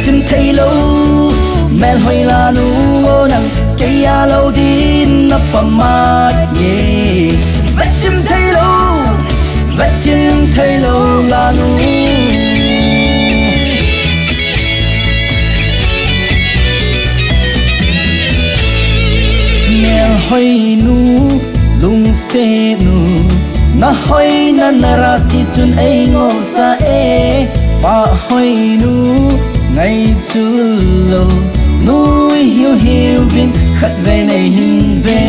chim thấy lâu men hồi là nu nang cây à lâu đi nấp mát nhẹ vắt chim thấy lâu là nu mẹ hỏi nu lung se nu na hỏi na nara si chun ai ngol sa e ba hỏi nu ngày chưa lâu núi hiu hiu vin khát về này hình về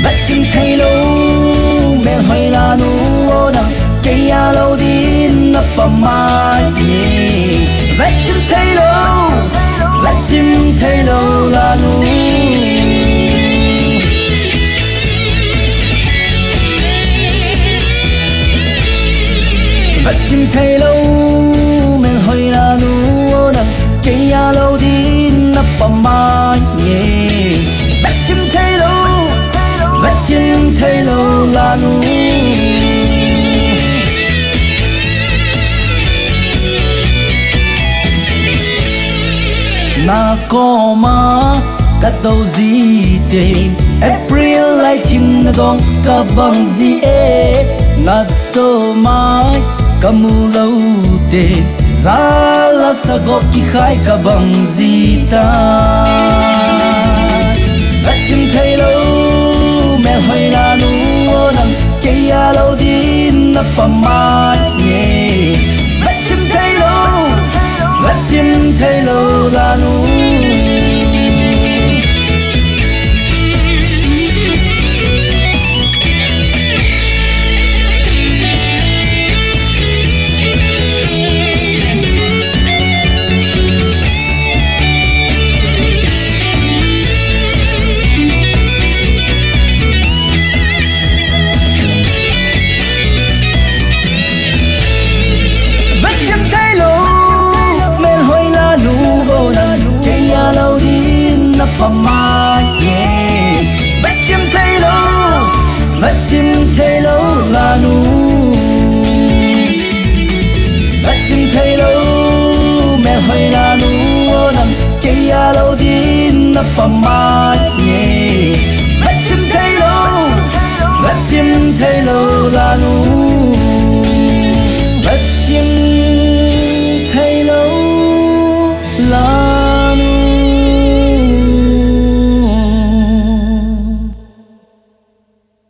vắt chim thấy lâu mẹ hỏi là nu nang cây à lâu đi nấp mát nhẹ vắt chim thấy lâu là nu vắt chim thấy lâu men hỏi là nu nang cây à lâu đi nấp mát nhẹ vắt chim thấy lâu là nu na có mà cắt đầu gì thế April lại thiên na dong cả bằng gì e na so mai cả mù lâu thế za la sa gop ki khai cả bằng gì ta vắt chim thấy lâu mẹ hỏi là nu nang cây à lâu đi nấp mát nhẹ vắt chim thấy lâu là nu mát nhẹ vắt chim thấy lâu là nu vắt chim thấy lâu mẹ hỏi là nu nang cây à lâu đi nấp mát